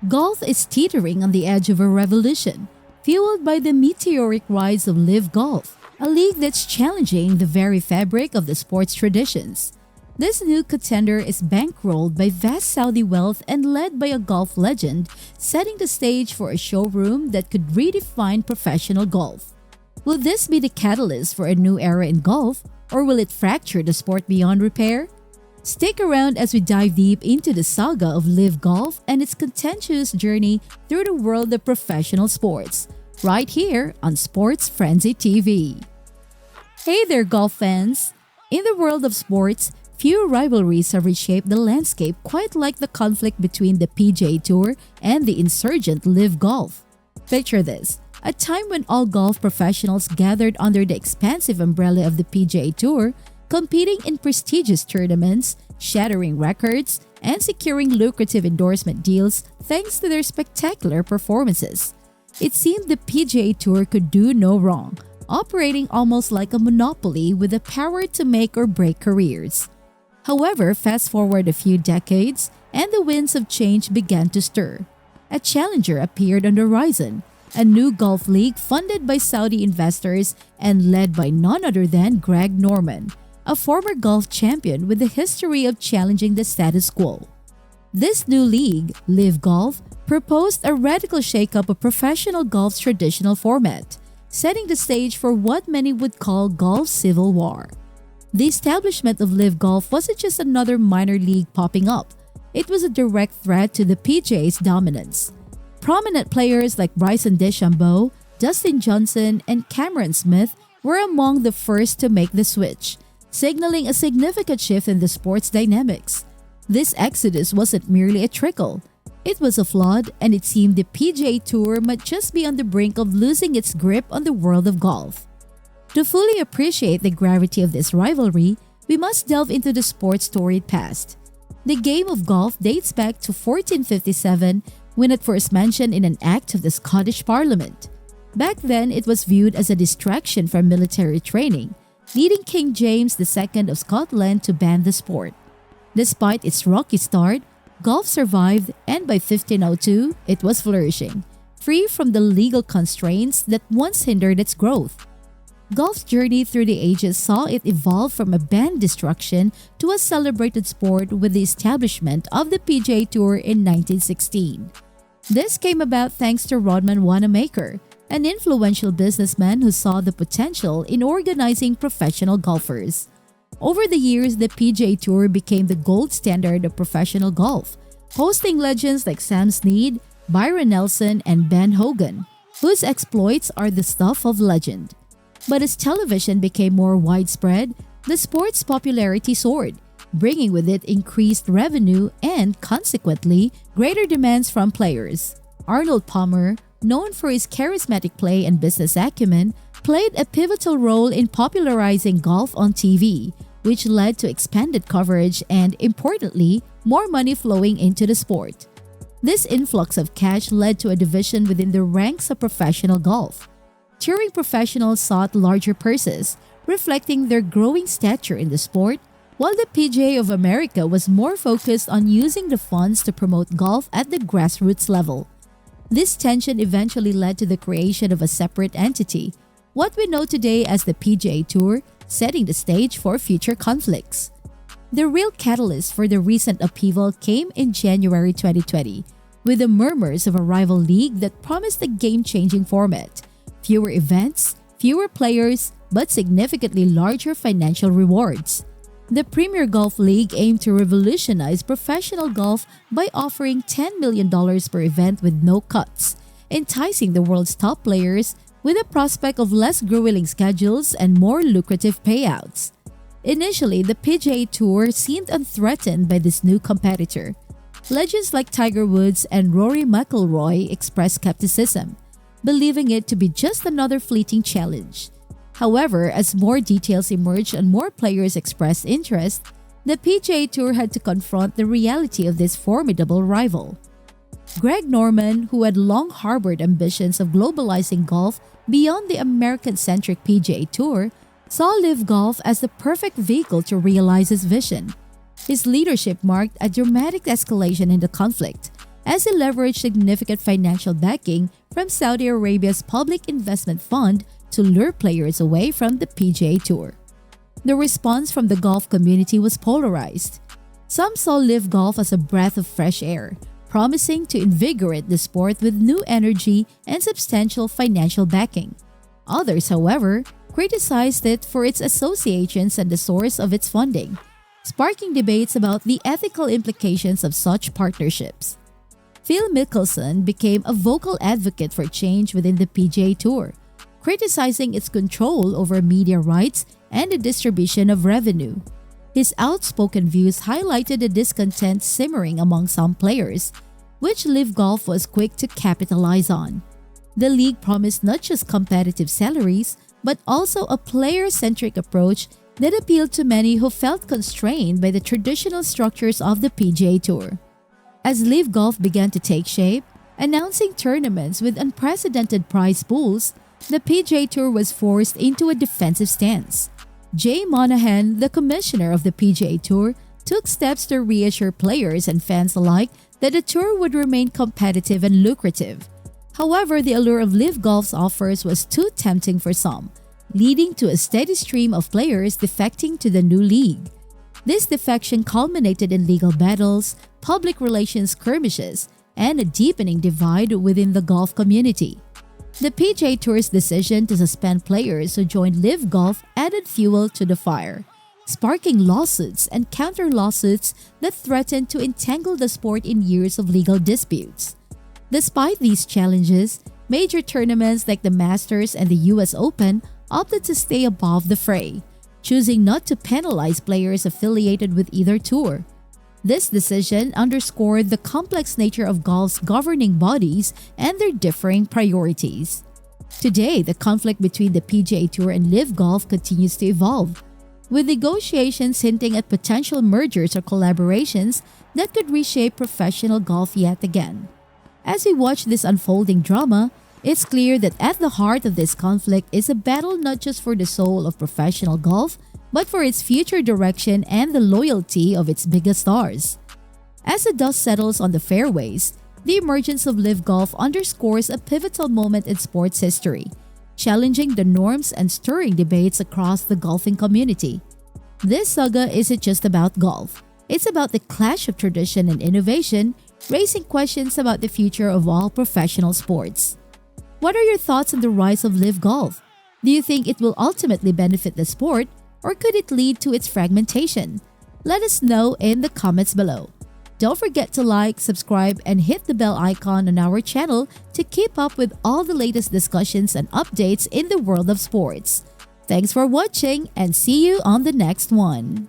Golf is teetering on the edge of a revolution, fueled by the meteoric rise of Live Golf, a league that's challenging the very fabric of the sport's traditions. This new contender is bankrolled by vast Saudi wealth and led by a golf legend, setting the stage for a showroom that could redefine professional golf. Will this be the catalyst for a new era in golf, or will it fracture the sport beyond repair? Stick around as we dive deep into the saga of Live Golf and its contentious journey through the world of professional sports, right here on Sports Frenzy TV. Hey there, golf fans! In the world of sports, few rivalries have reshaped the landscape quite like the conflict between the PGA Tour and the insurgent Live Golf. Picture this: a time when all golf professionals gathered under the expansive umbrella of the PGA Tour, competing in prestigious tournaments, shattering records, and securing lucrative endorsement deals thanks to their spectacular performances. It seemed the PGA Tour could do no wrong, operating almost like a monopoly with the power to make or break careers. However, fast forward a few decades, and the winds of change began to stir. A challenger appeared on the horizon, a new golf league funded by Saudi investors and led by none other than Greg Norman, a former golf champion with a history of challenging the status quo. This new league, Live Golf, proposed a radical shakeup of professional golf's traditional format, setting the stage for what many would call golf's civil war. The establishment of Live Golf wasn't just another minor league popping up, it was a direct threat to the PGA's dominance. Prominent players like Bryson DeChambeau, Dustin Johnson, and Cameron Smith were among the first to make the switch, signaling a significant shift in the sport's dynamics. This exodus wasn't merely a trickle. It was a flood, and it seemed the PGA Tour might just be on the brink of losing its grip on the world of golf. To fully appreciate the gravity of this rivalry, we must delve into the sport's storied past. The game of golf dates back to 1457 when it first mentioned in an act of the Scottish Parliament. Back then, it was viewed as a distraction from military training, leading King James II of Scotland to ban the sport. Despite its rocky start, golf survived, and by 1502, it was flourishing, free from the legal constraints that once hindered its growth. Golf's journey through the ages saw it evolve from a banned distraction to a celebrated sport with the establishment of the PGA Tour in 1916. This came about thanks to Rodman Wanamaker, an influential businessman who saw the potential in organizing professional golfers. Over the years, the PGA Tour became the gold standard of professional golf, hosting legends like Sam Snead, Byron Nelson, and Ben Hogan, whose exploits are the stuff of legend. But as television became more widespread, the sport's popularity soared, bringing with it increased revenue and, consequently, greater demands from players. Arnold Palmer, known for his charismatic play and business acumen, played a pivotal role in popularizing golf on TV, which led to expanded coverage and, importantly, more money flowing into the sport. This influx of cash led to a division within the ranks of professional golf. Touring professionals sought larger purses, reflecting their growing stature in the sport, while the PGA of America was more focused on using the funds to promote golf at the grassroots level. This tension eventually led to the creation of a separate entity, what we know today as the PGA Tour, setting the stage for future conflicts. The real catalyst for the recent upheaval came in January 2020, with the murmurs of a rival league that promised a game-changing format. Fewer events, fewer players, but significantly larger financial rewards. The Premier Golf League aimed to revolutionize professional golf by offering $10 million per event with no cuts, enticing the world's top players with a prospect of less grueling schedules and more lucrative payouts. Initially, the PGA Tour seemed unthreatened by this new competitor. Legends like Tiger Woods and Rory McIlroy expressed skepticism, believing it to be just another fleeting challenge. However, as more details emerged and more players expressed interest, the PGA Tour had to confront the reality of this formidable rival. Greg Norman, who had long harbored ambitions of globalizing golf beyond the American-centric PGA Tour, saw Live Golf as the perfect vehicle to realize his vision. His leadership marked a dramatic escalation in the conflict, as it leveraged significant financial backing from Saudi Arabia's public investment fund to lure players away from the PGA Tour. The response from the golf community was polarized. Some saw LIV Golf as a breath of fresh air, promising to invigorate the sport with new energy and substantial financial backing. Others, however, criticized it for its associations and the source of its funding, sparking debates about the ethical implications of such partnerships. Phil Mickelson became a vocal advocate for change within the PGA Tour, criticizing its control over media rights and the distribution of revenue. His outspoken views highlighted the discontent simmering among some players, which LIV Golf was quick to capitalize on. The league promised not just competitive salaries, but also a player-centric approach that appealed to many who felt constrained by the traditional structures of the PGA Tour. As LIV Golf began to take shape, announcing tournaments with unprecedented prize pools, the PGA Tour was forced into a defensive stance. Jay Monahan, the commissioner of the PGA Tour, took steps to reassure players and fans alike that the tour would remain competitive and lucrative. However, the allure of LIV Golf's offers was too tempting for some, leading to a steady stream of players defecting to the new league. This defection culminated in legal battles, public relations skirmishes, and a deepening divide within the golf community. The PGA Tour's decision to suspend players who joined LIV Golf added fuel to the fire, sparking lawsuits and counter-lawsuits that threatened to entangle the sport in years of legal disputes. Despite these challenges, major tournaments like the Masters and the US Open opted to stay above the fray, choosing not to penalize players affiliated with either tour. This decision underscored the complex nature of golf's governing bodies and their differing priorities. Today, the conflict between the PGA Tour and LIV Golf continues to evolve, with negotiations hinting at potential mergers or collaborations that could reshape professional golf yet again. As we watch this unfolding drama, it's clear that at the heart of this conflict is a battle not just for the soul of professional golf, but for its future direction and the loyalty of its biggest stars. As the dust settles on the fairways, the emergence of LIV Golf underscores a pivotal moment in sports history, challenging the norms and stirring debates across the golfing community. This saga isn't just about golf. It's about the clash of tradition and innovation, raising questions about the future of all professional sports. What are your thoughts on the rise of LIV Golf? Do you think it will ultimately benefit the sport, or could it lead to its fragmentation? Let us know in the comments below. Don't forget to like, subscribe, and hit the bell icon on our channel to keep up with all the latest discussions and updates in the world of sports. Thanks for watching and see you on the next one.